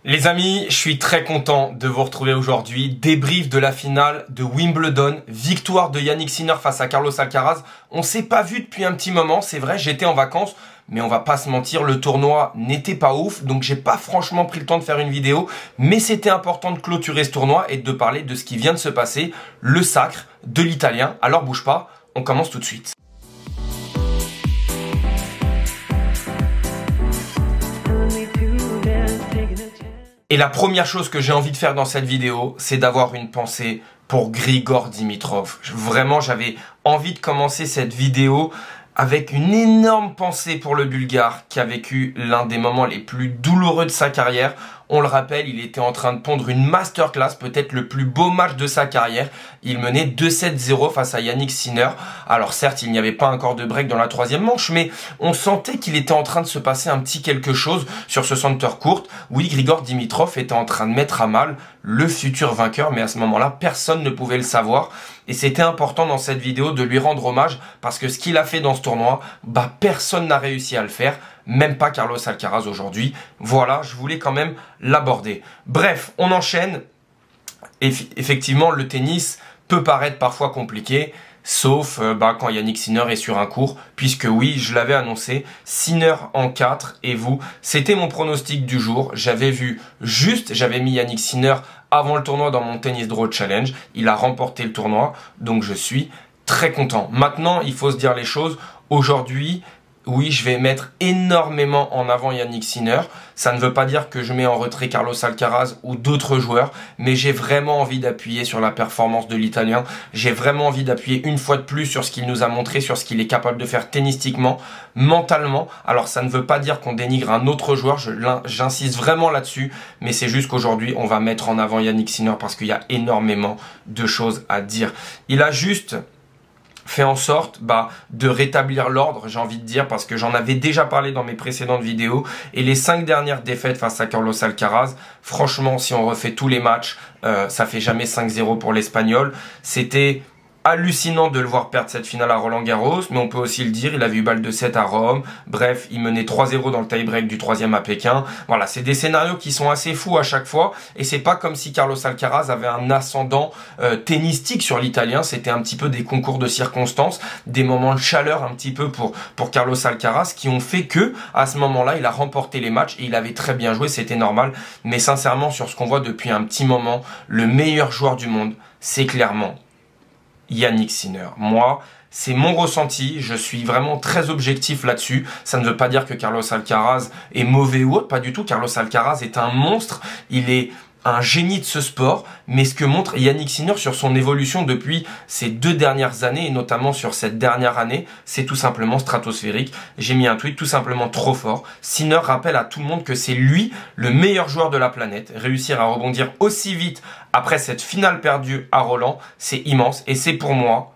Les amis, je suis très content de vous retrouver aujourd'hui. Débrief de la finale de Wimbledon, victoire de Jannik Sinner face à Carlos Alcaraz. On s'est pas vu depuis un petit moment, c'est vrai, j'étais en vacances, mais on va pas se mentir, le tournoi n'était pas ouf, donc j'ai pas franchement pris le temps de faire une vidéo, mais c'était important de clôturer ce tournoi et de parler de ce qui vient de se passer, le sacre de l'Italien. Alors bouge pas, on commence tout de suite. Et la première chose que j'ai envie de faire dans cette vidéo, c'est d'avoir une pensée pour Grigor Dimitrov. Vraiment, j'avais envie de commencer cette vidéo avec une énorme pensée pour le Bulgare qui a vécu l'un des moments les plus douloureux de sa carrière. On le rappelle, il était en train de pondre une masterclass, peut-être le plus beau match de sa carrière. Il menait 2-7-0 face à Jannik Sinner. Alors certes, il n'y avait pas encore de break dans la troisième manche, mais on sentait qu'il était en train de se passer un petit quelque chose sur ce center court. Oui, Grigor Dimitrov était en train de mettre à mal le futur vainqueur, mais à ce moment-là, personne ne pouvait le savoir. Et c'était important dans cette vidéo de lui rendre hommage parce que ce qu'il a fait dans ce tournoi, personne n'a réussi à le faire. Même pas Carlos Alcaraz aujourd'hui. Voilà, je voulais quand même l'aborder. Bref, on enchaîne. Effectivement, le tennis peut paraître parfois compliqué, sauf quand Jannik Sinner est sur un court, puisque oui, je l'avais annoncé, Sinner en 4, et vous, c'était mon pronostic du jour. J'avais mis Jannik Sinner avant le tournoi dans mon Tennis Draw Challenge. Il a remporté le tournoi, donc je suis très content. Maintenant, il faut se dire les choses. Aujourd'hui, oui, je vais mettre énormément en avant Jannik Sinner. Ça ne veut pas dire que je mets en retrait Carlos Alcaraz ou d'autres joueurs, mais j'ai vraiment envie d'appuyer sur la performance de l'Italien. J'ai vraiment envie d'appuyer une fois de plus sur ce qu'il nous a montré, sur ce qu'il est capable de faire tennistiquement, mentalement. Alors ça ne veut pas dire qu'on dénigre un autre joueur, j'insiste vraiment là-dessus, mais c'est juste qu'aujourd'hui, on va mettre en avant Jannik Sinner parce qu'il y a énormément de choses à dire. Il a juste fait en sorte de rétablir l'ordre, j'ai envie de dire, parce que j'en avais déjà parlé dans mes précédentes vidéos. Et les 5 dernières défaites face à Carlos Alcaraz, franchement, si on refait tous les matchs, ça fait jamais 5-0 pour l'Espagnol. C'était hallucinant de le voir perdre cette finale à Roland-Garros, mais on peut aussi le dire, il avait eu balle de 7 à Rome. Bref, il menait 3-0 dans le tie-break du 3e à Pékin. Voilà, c'est des scénarios qui sont assez fous à chaque fois, et c'est pas comme si Carlos Alcaraz avait un ascendant tennistique sur l'Italien. C'était un petit peu des concours de circonstances, des moments de chaleur un petit peu pour Carlos Alcaraz qui ont fait que, à ce moment-là, il a remporté les matchs et il avait très bien joué, c'était normal. Mais sincèrement, sur ce qu'on voit depuis un petit moment, le meilleur joueur du monde, c'est clairement Jannik Sinner. Moi, c'est mon ressenti, je suis vraiment très objectif là-dessus. Ça ne veut pas dire que Carlos Alcaraz est mauvais ou autre, pas du tout. Carlos Alcaraz est un monstre, il est un génie de ce sport, mais ce que montre Jannik Sinner sur son évolution depuis ces 2 dernières années, et notamment sur cette dernière année, c'est tout simplement stratosphérique. J'ai mis un tweet tout simplement trop fort. Sinner rappelle à tout le monde que c'est lui le meilleur joueur de la planète. Réussir à rebondir aussi vite après cette finale perdue à Roland, c'est immense, et c'est pour moi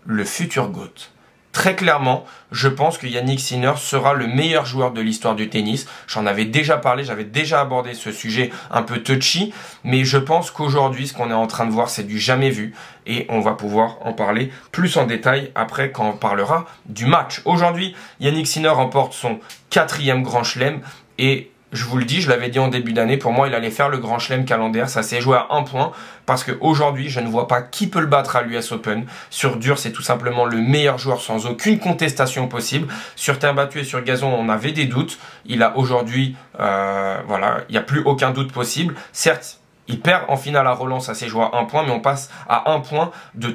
le futur GOAT. Très clairement, je pense que Jannik Sinner sera le meilleur joueur de l'histoire du tennis. J'en avais déjà parlé, j'avais déjà abordé ce sujet un peu touchy, mais je pense qu'aujourd'hui, ce qu'on est en train de voir, c'est du jamais vu, et on va pouvoir en parler plus en détail après quand on parlera du match. Aujourd'hui, Jannik Sinner remporte son 4e Grand Chelem, et je vous le dis, je l'avais dit en début d'année, pour moi, il allait faire le Grand Chelem calendaire. Ça s'est joué à 1 point parce qu'aujourd'hui, je ne vois pas qui peut le battre à l'US Open. Sur dur, c'est tout simplement le meilleur joueur sans aucune contestation possible. Sur terre battue et sur gazon, on avait des doutes. Il a aujourd'hui, voilà, il n'y a plus aucun doute possible. Certes, il perd en finale à Roland, ça s'est joué à 1 point, mais on passe à 1 point de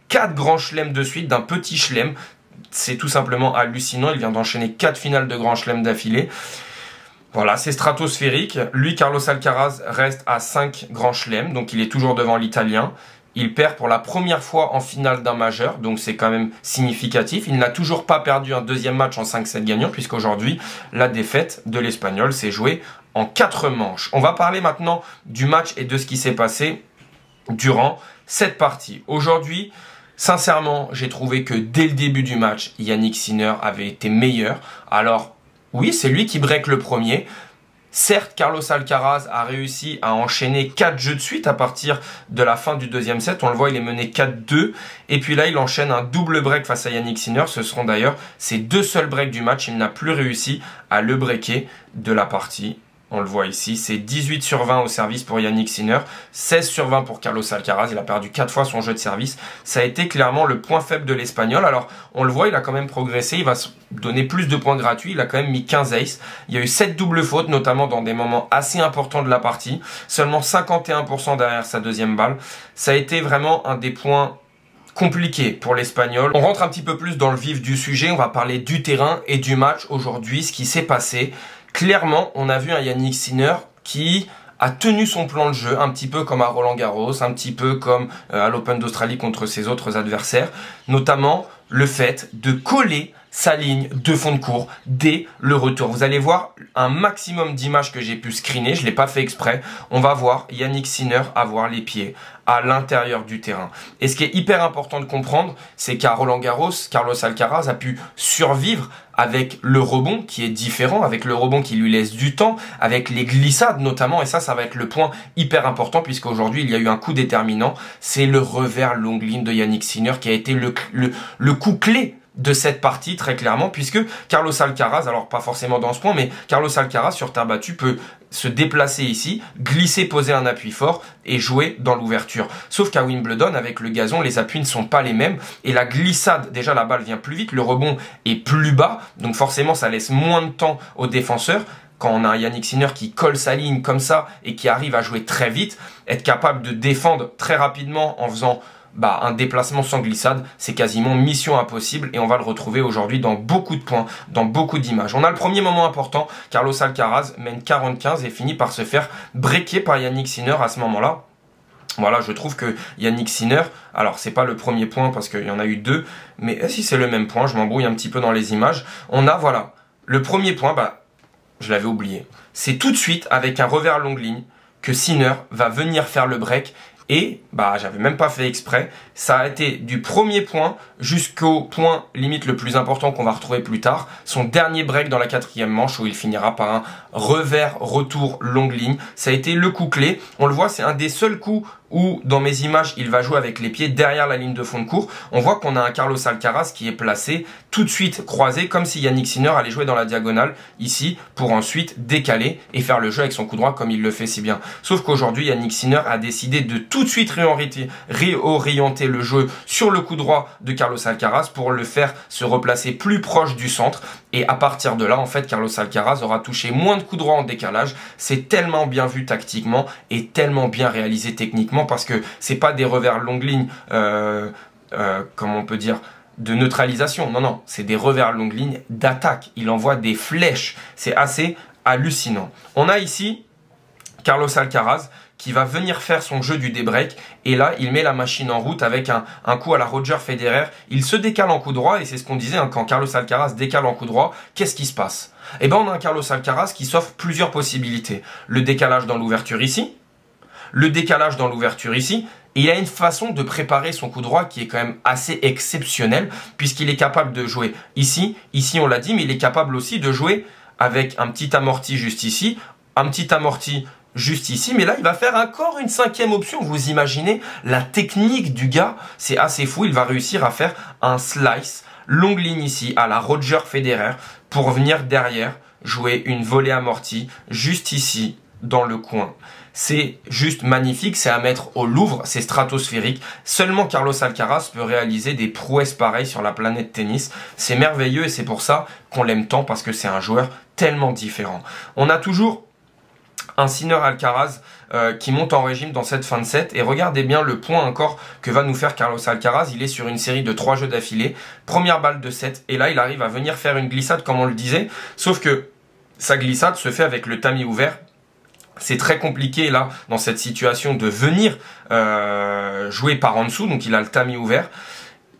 4 grands chelems de suite, d'un petit chelem. C'est tout simplement hallucinant. Il vient d'enchaîner 4 finales de Grand Chelem d'affilée. Voilà, c'est stratosphérique. Lui, Carlos Alcaraz, reste à 5 grands chelems, donc il est toujours devant l'Italien. Il perd pour la première fois en finale d'un majeur, donc c'est quand même significatif. Il n'a toujours pas perdu un 2e match en 5-7 gagnants, puisqu'aujourd'hui, la défaite de l'Espagnol s'est jouée en 4 manches. On va parler maintenant du match et de ce qui s'est passé durant cette partie. Aujourd'hui, sincèrement, j'ai trouvé que dès le début du match, Jannik Sinner avait été meilleur. Alors, oui, c'est lui qui break le premier. Certes, Carlos Alcaraz a réussi à enchaîner 4 jeux de suite à partir de la fin du 2e set. On le voit, il est mené 4-2. Et puis là, il enchaîne un double break face à Jannik Sinner. Ce seront d'ailleurs ses 2 seuls breaks du match. Il n'a plus réussi à le breaker de la partie. On le voit ici, c'est 18 sur 20 au service pour Yannick Sinner, 16 sur 20 pour Carlos Alcaraz. Il a perdu 4 fois son jeu de service. Ça a été clairement le point faible de l'Espagnol. Alors, on le voit, il a quand même progressé. Il va se donner plus de points gratuits. Il a quand même mis 15 aces. Il y a eu 7 doubles fautes, notamment dans des moments assez importants de la partie. Seulement 51% derrière sa deuxième balle. Ça a été vraiment un des points compliqué pour l'Espagnol. On rentre un petit peu plus dans le vif du sujet. On va parler du terrain et du match aujourd'hui, ce qui s'est passé. Clairement, on a vu un Yannick Sinner qui a tenu son plan de jeu, un petit peu comme à Roland-Garros, un petit peu comme à l'Open d'Australie contre ses autres adversaires, notamment le fait de coller sa ligne de fond de cours dès le retour. Vous allez voir un maximum d'images que j'ai pu screener, je ne l'ai pas fait exprès. On va voir Yannick Sinner avoir les pieds à l'intérieur du terrain. Et ce qui est hyper important de comprendre, c'est qu'à Roland-Garros, Carlos Alcaraz a pu survivre avec le rebond qui est différent, avec le rebond qui lui laisse du temps, avec les glissades notamment, et ça va être le point hyper important puisqu'aujourd'hui il y a eu un coup déterminant, c'est le revers longue ligne de Yannick Sinner qui a été le coup clé de cette partie très clairement, puisque Carlos Alcaraz, alors pas forcément dans ce point, mais Carlos Alcaraz sur terre battue peut se déplacer ici, glisser, poser un appui fort et jouer dans l'ouverture. Sauf qu'à Wimbledon, avec le gazon, les appuis ne sont pas les mêmes et la glissade, déjà la balle vient plus vite, le rebond est plus bas, donc forcément ça laisse moins de temps aux défenseurs. Quand on a un Yannick Sinner qui colle sa ligne comme ça et qui arrive à jouer très vite, être capable de défendre très rapidement en faisant un déplacement sans glissade, c'est quasiment mission impossible et on va le retrouver aujourd'hui dans beaucoup de points, dans beaucoup d'images. On a le premier moment important, Carlos Alcaraz mène 40-15 et finit par se faire breaker par Yannick Sinner à ce moment-là. Voilà, je trouve que Yannick Sinner, alors c'est pas le premier point parce qu'il y en a eu deux, mais si c'est le même point, je m'embrouille un petit peu dans les images. On a, voilà, le premier point, je l'avais oublié. C'est tout de suite avec un revers longue ligne que Sinner va venir faire le break. Et j'avais même pas fait exprès, ça a été du premier point jusqu'au point limite le plus important qu'on va retrouver plus tard, son dernier break dans la quatrième manche où il finira par un revers retour longue ligne. Ça a été le coup clé, on le voit, c'est un des seuls coups où dans mes images il va jouer avec les pieds derrière la ligne de fond de cours. On voit qu'on a un Carlos Alcaraz qui est placé tout de suite croisé comme si Yannick Sinner allait jouer dans la diagonale ici pour ensuite décaler et faire le jeu avec son coup droit comme il le fait si bien. Sauf qu'aujourd'hui Yannick Sinner a décidé de tout de suite réorienter le jeu sur le coup droit de Carlos Alcaraz pour le faire se replacer plus proche du centre. Et à partir de là, en fait, Carlos Alcaraz aura touché moins de coups droits en décalage. C'est tellement bien vu tactiquement et tellement bien réalisé techniquement parce que c'est pas des revers longue ligne, comment on peut dire, de neutralisation. Non, non, c'est des revers longue ligne d'attaque. Il envoie des flèches. C'est assez hallucinant. On a ici Carlos Alcaraz qui va venir faire son jeu du débreak et là il met la machine en route avec un coup à la Roger Federer. Il se décale en coup droit et c'est ce qu'on disait, quand Carlos Alcaraz décale en coup droit, qu'est-ce qui se passe? On a un Carlos Alcaraz qui s'offre plusieurs possibilités. Le décalage dans l'ouverture ici, le décalage dans l'ouverture ici, et il a une façon de préparer son coup droit qui est quand même assez exceptionnelle puisqu'il est capable de jouer ici on l'a dit, mais il est capable aussi de jouer avec un petit amorti juste ici, un petit amorti juste ici, mais là il va faire encore une cinquième option. Vous imaginez la technique du gars, c'est assez fou. Il va réussir à faire un slice longue ligne ici à la Roger Federer pour venir derrière jouer une volée amortie juste ici dans le coin. C'est juste magnifique, c'est à mettre au Louvre, c'est stratosphérique. Seulement Carlos Alcaraz peut réaliser des prouesses pareilles sur la planète tennis. C'est merveilleux et c'est pour ça qu'on l'aime tant, parce que c'est un joueur tellement différent. On a toujours un Sinner Alcaraz qui monte en régime dans cette fin de set. Et regardez bien le point encore que va nous faire Carlos Alcaraz. Il est sur une série de 3 jeux d'affilée. Première balle de 7. Et là, il arrive à venir faire une glissade comme on le disait. Sauf que sa glissade se fait avec le tamis ouvert. C'est très compliqué là, dans cette situation, de venir jouer par en dessous. Donc il a le tamis ouvert.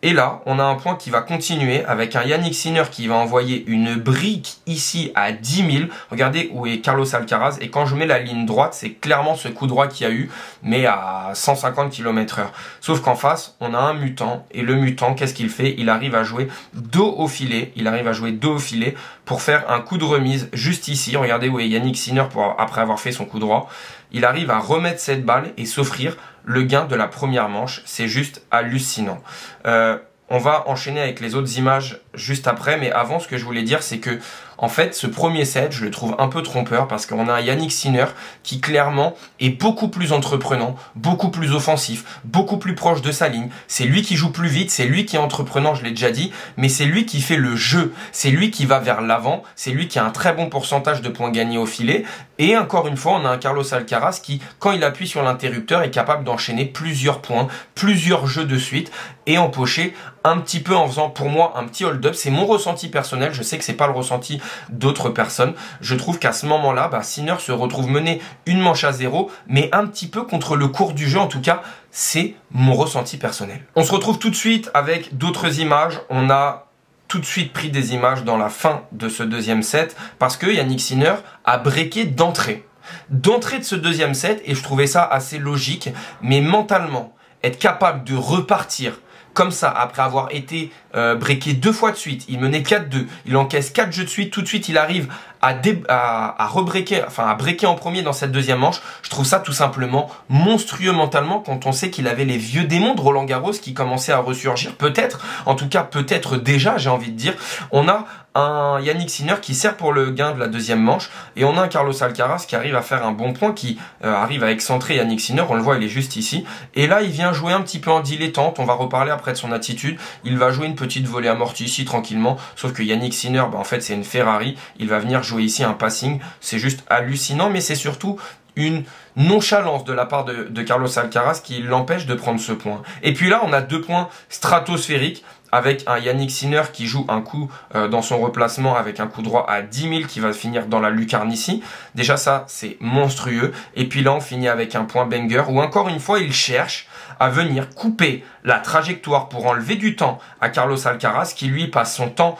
Et là, on a un point qui va continuer avec un Yannick Sinner qui va envoyer une brique ici à 10 000. Regardez où est Carlos Alcaraz. Et quand je mets la ligne droite, c'est clairement ce coup droit qu'il y a eu, mais à 150 km/h. Sauf qu'en face, on a un mutant. Et le mutant, qu'est-ce qu'il fait? Il arrive à jouer dos au filet. Il arrive à jouer dos au filet pour faire un coup de remise juste ici. Regardez où est Yannick Sinner après avoir fait son coup droit. Il arrive à remettre cette balle et s'offrir le gain de la première manche. C'est juste hallucinant. On va enchaîner avec les autres images juste après, mais avant, ce que je voulais dire, c'est que En fait, ce premier set, je le trouve un peu trompeur parce qu'on a un Jannik Sinner qui clairement est beaucoup plus entreprenant, beaucoup plus offensif, beaucoup plus proche de sa ligne. C'est lui qui joue plus vite, c'est lui qui est entreprenant, je l'ai déjà dit, mais c'est lui qui fait le jeu. C'est lui qui va vers l'avant, c'est lui qui a un très bon pourcentage de points gagnés au filet. Et encore une fois, on a un Carlos Alcaraz qui, quand il appuie sur l'interrupteur, est capable d'enchaîner plusieurs points, plusieurs jeux de suite et empocher un petit peu en faisant pour moi un petit hold-up. C'est mon ressenti personnel, je sais que c'est pas le ressenti d'autres personnes. Je trouve qu'à ce moment-là, Sinner se retrouve mené une manche à 0, mais un petit peu contre le cours du jeu. En tout cas, c'est mon ressenti personnel. On se retrouve tout de suite avec d'autres images. On a tout de suite pris des images dans la fin de ce deuxième set parce que Jannik Sinner a breaké d'entrée de ce deuxième set et je trouvais ça assez logique, mais mentalement, être capable de repartir comme ça, après avoir été breaké 2 fois de suite, il menait 4-2, il encaisse 4 jeux de suite, tout de suite il arrive à rebreaker, enfin à breaker en premier dans cette deuxième manche. Je trouve ça tout simplement monstrueux mentalement quand on sait qu'il avait les vieux démons de Roland Garros qui commençaient à ressurgir, peut-être, en tout cas peut-être déjà, j'ai envie de dire. On a un Jannik Sinner qui sert pour le gain de la deuxième manche et on a un Carlos Alcaraz qui arrive à faire un bon point, qui arrive à excentrer Jannik Sinner, on le voit, il est juste ici, et là il vient jouer un petit peu en dilettante. On va reparler après de son attitude, il va jouer une petite volée amortie ici tranquillement, sauf que Jannik Sinner, en fait c'est une Ferrari, il va venir jouer ici un passing, c'est juste hallucinant, mais c'est surtout une nonchalance de la part de Carlos Alcaraz qui l'empêche de prendre ce point. Et puis là on a 2 points stratosphériques avec un Jannik Sinner qui joue un coup dans son replacement avec un coup droit à 10 000 qui va finir dans la lucarne ici. Déjà ça c'est monstrueux. Et puis là on finit avec un point banger où encore une fois il cherche à venir couper la trajectoire pour enlever du temps à Carlos Alcaraz qui lui passe son temps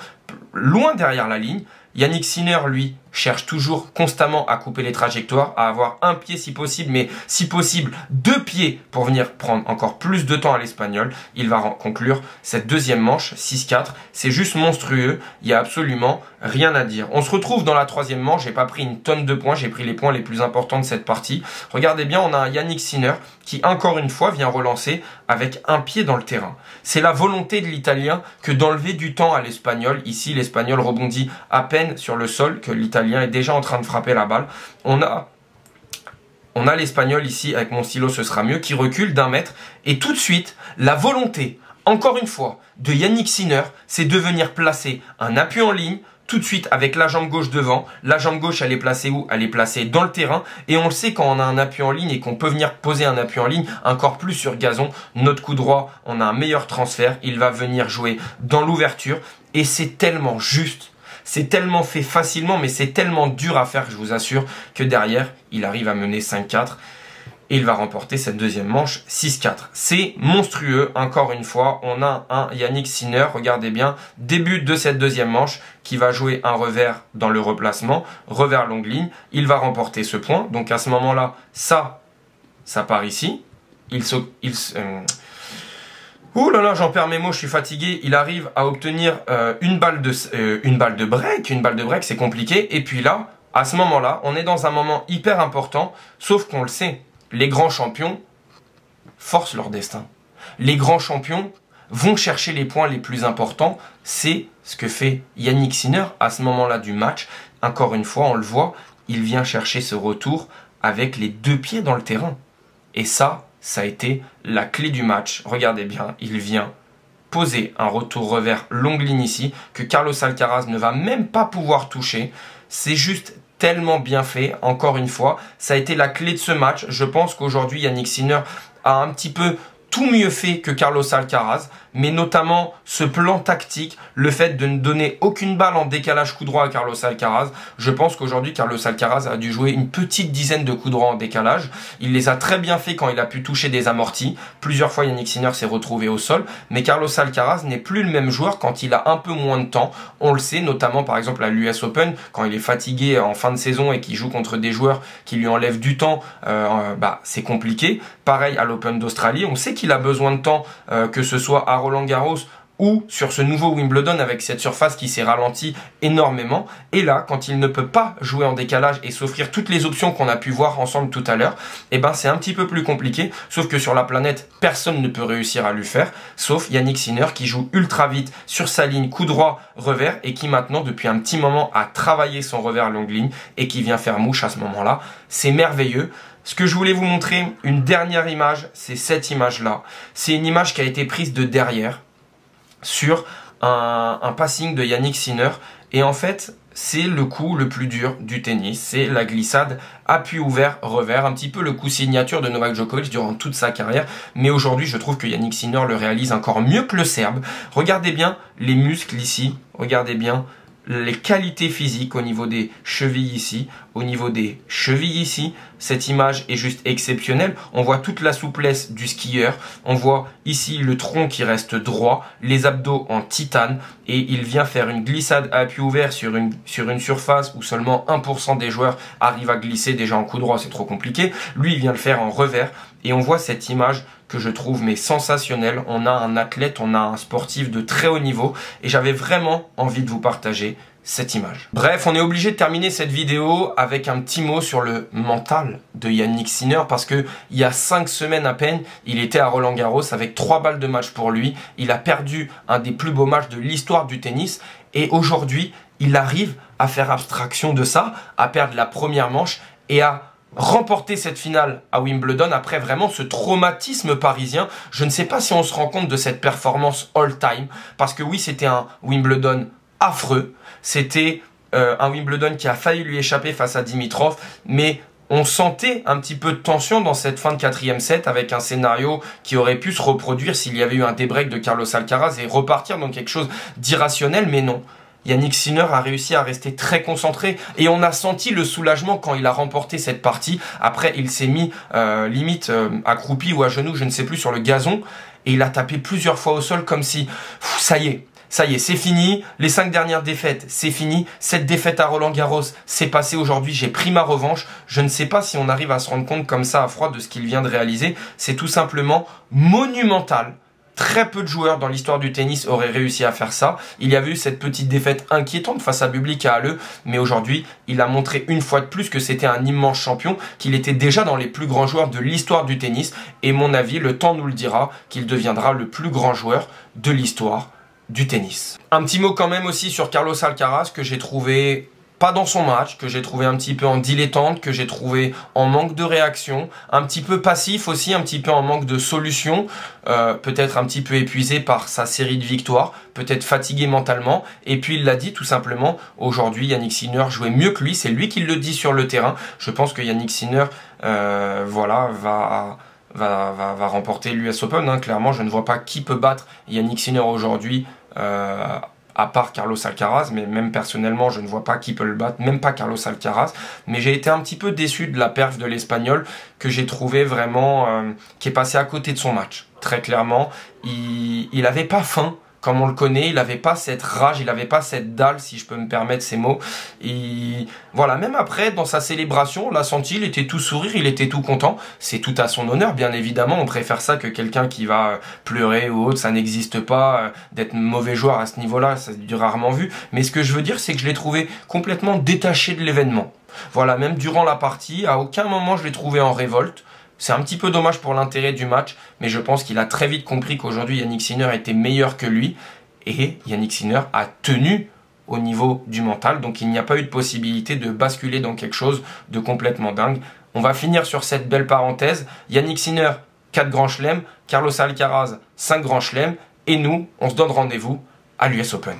loin derrière la ligne. Jannik Sinner, lui, cherche toujours constamment à couper les trajectoires, à avoir un pied si possible, mais si possible 2 pieds pour venir prendre encore plus de temps à l'Espagnol. Il va conclure cette deuxième manche, 6-4. C'est juste monstrueux, il n'y a absolument rien à dire. On se retrouve dans la troisième manche, j'ai pas pris une tonne de points, j'ai pris les points les plus importants de cette partie. Regardez bien, on a un Jannik Sinner qui, encore une fois, vient relancer avec un pied dans le terrain. C'est la volonté de l'Italien que d'enlever du temps à l'Espagnol. Ici, l'Espagnol rebondit à peine sur le sol, que l'Italien est déjà en train de frapper la balle. On a l'Espagnol ici, avec mon stylo ce sera mieux, qui recule d'1 mètre. Et tout de suite, la volonté, encore une fois, de Jannik Sinner, c'est de venir placer un appui en ligne, tout de suite avec la jambe gauche devant. La jambe gauche, elle est placée où? Elle est placée dans le terrain. Et on le sait, quand on a un appui en ligne et qu'on peut venir poser un appui en ligne, encore plus sur gazon, notre coup droit, on a un meilleur transfert. Il va venir jouer dans l'ouverture. Et c'est tellement juste. C'est tellement fait facilement, mais c'est tellement dur à faire, je vous assure, que derrière, il arrive à mener 5-4. Et il va remporter cette deuxième manche 6-4. C'est monstrueux, encore une fois. On a un Jannik Sinner, regardez bien, début de cette deuxième manche, qui va jouer un revers dans le replacement, revers longue ligne. Il va remporter ce point. Donc à ce moment-là, ça part ici. Ouh là là, j'en perds mes mots, je suis fatigué. Il arrive à obtenir une balle de break. Une balle de break, c'est compliqué. Et puis là, à ce moment-là, on est dans un moment hyper important, sauf qu'on le sait. Les grands champions forcent leur destin. Les grands champions vont chercher les points les plus importants. C'est ce que fait Jannik Sinner à ce moment-là du match. Encore une fois, on le voit, il vient chercher ce retour avec les 2 pieds dans le terrain. Et ça a été la clé du match. Regardez bien, il vient poser un retour revers longue ligne ici, que Carlos Alcaraz ne va même pas pouvoir toucher. C'est juste tellement bien fait, encore une fois. Ça a été la clé de ce match. Je pense qu'aujourd'hui, Jannik Sinner a un petit peu tout mieux fait que Carlos Alcaraz, mais notamment ce plan tactique, le fait de ne donner aucune balle en décalage coup droit à Carlos Alcaraz. Je pense qu'aujourd'hui, Carlos Alcaraz a dû jouer une petite dizaine de coups droits en décalage. Il les a très bien fait quand il a pu toucher des amortis. Plusieurs fois, Jannik Sinner s'est retrouvé au sol, mais Carlos Alcaraz n'est plus le même joueur quand il a un peu moins de temps. On le sait, notamment par exemple à l'US Open, quand il est fatigué en fin de saison et qu'il joue contre des joueurs qui lui enlèvent du temps, c'est compliqué. Pareil à l'Open d'Australie, on sait qu'il a besoin de temps, que ce soit à Roland Garros ou sur ce nouveau Wimbledon avec cette surface qui s'est ralentie énormément. Et là, quand il ne peut pas jouer en décalage et s'offrir toutes les options qu'on a pu voir ensemble tout à l'heure, eh ben c'est un petit peu plus compliqué, sauf que sur la planète, personne ne peut réussir à lui faire, sauf Jannik Sinner qui joue ultra vite sur sa ligne coup droit, revers, et qui maintenant, depuis un petit moment, a travaillé son revers longue ligne et qui vient faire mouche à ce moment-là. C'est merveilleux. Ce que je voulais vous montrer, une dernière image, c'est cette image-là. C'est une image qui a été prise de derrière sur un passing de Jannik Sinner. Et en fait, c'est le coup le plus dur du tennis. C'est la glissade appui ouvert, revers. Un petit peu le coup signature de Novak Djokovic durant toute sa carrière. Mais aujourd'hui, je trouve que Jannik Sinner le réalise encore mieux que le Serbe. Regardez bien les muscles ici. Regardez bien les qualités physiques au niveau des chevilles ici, au niveau des chevilles ici. Cette image est juste exceptionnelle. On voit toute la souplesse du skieur. On voit ici le tronc qui reste droit, les abdos en titane, et il vient faire une glissade à appui ouvert sur une surface où seulement 1% des joueurs arrivent à glisser déjà en coup droit, c'est trop compliqué. Lui, il vient le faire en revers, et on voit cette image que je trouve mais sensationnelle. On a un athlète, on a un sportif de très haut niveau, et j'avais vraiment envie de vous partager cette image. Bref, on est obligé de terminer cette vidéo avec un petit mot sur le mental de Jannik Sinner, parce que il y a 5 semaines à peine, il était à Roland-Garros avec 3 balles de match pour lui. Il a perdu un des plus beaux matchs de l'histoire du tennis, et aujourd'hui, il arrive à faire abstraction de ça, à perdre la première manche et à remporter cette finale à Wimbledon après vraiment ce traumatisme parisien. Je ne sais pas si on se rend compte de cette performance all-time, parce que oui, c'était un Wimbledon affreux. C'était un Wimbledon qui a failli lui échapper face à Dimitrov, mais on sentait un petit peu de tension dans cette fin de 4e set, avec un scénario qui aurait pu se reproduire s'il y avait eu un débreak de Carlos Alcaraz et repartir dans quelque chose d'irrationnel, mais non. Jannik Sinner a réussi à rester très concentré, et on a senti le soulagement quand il a remporté cette partie. Après, il s'est mis limite accroupi ou à genoux, je ne sais plus, sur le gazon, et il a tapé plusieurs fois au sol comme si, ça y est, c'est fini. Les 5 dernières défaites, c'est fini. Cette défaite à Roland-Garros, c'est passé aujourd'hui. J'ai pris ma revanche. Je ne sais pas si on arrive à se rendre compte comme ça à froid de ce qu'il vient de réaliser. C'est tout simplement monumental. Très peu de joueurs dans l'histoire du tennis auraient réussi à faire ça. Il y avait eu cette petite défaite inquiétante face à Bublik à Halle, mais aujourd'hui, il a montré une fois de plus que c'était un immense champion, qu'il était déjà dans les plus grands joueurs de l'histoire du tennis, et mon avis, le temps nous le dira, qu'il deviendra le plus grand joueur de l'histoire du tennis. Un petit mot quand même aussi sur Carlos Alcaraz, que j'ai trouvé pas dans son match, que j'ai trouvé un petit peu en dilettante, que j'ai trouvé en manque de réaction, un petit peu passif aussi, un petit peu en manque de solution, peut-être un petit peu épuisé par sa série de victoires, peut-être fatigué mentalement, et puis il l'a dit tout simplement, aujourd'hui Jannik Sinner jouait mieux que lui, c'est lui qui le dit sur le terrain. Je pense que Jannik Sinner voilà, va remporter l'US Open, hein. Clairement, je ne vois pas qui peut battre Jannik Sinner aujourd'hui, à part Carlos Alcaraz, mais même personnellement, je ne vois pas qui peut le battre, même pas Carlos Alcaraz. Mais j'ai été un petit peu déçu de la perf de l'Espagnol, que j'ai trouvé vraiment, qui est passé à côté de son match. Très clairement, il avait pas faim, comme on le connaît, il n'avait pas cette rage, il n'avait pas cette dalle, si je peux me permettre ces mots. Et voilà, même après, dans sa célébration, on l'a senti, il était tout sourire, il était tout content. C'est tout à son honneur, bien évidemment. On préfère ça que quelqu'un qui va pleurer ou autre. Ça n'existe pas, d'être mauvais joueur à ce niveau-là, c'est du rarement vu. Mais ce que je veux dire, c'est que je l'ai trouvé complètement détaché de l'événement. Voilà, même durant la partie, à aucun moment je l'ai trouvé en révolte. C'est un petit peu dommage pour l'intérêt du match, mais je pense qu'il a très vite compris qu'aujourd'hui Jannik Sinner était meilleur que lui, et Jannik Sinner a tenu au niveau du mental, donc il n'y a pas eu de possibilité de basculer dans quelque chose de complètement dingue. On va finir sur cette belle parenthèse. Jannik Sinner, 4 grands chelems, Carlos Alcaraz, 5 grands chelems, et nous, on se donne rendez-vous à l'US Open.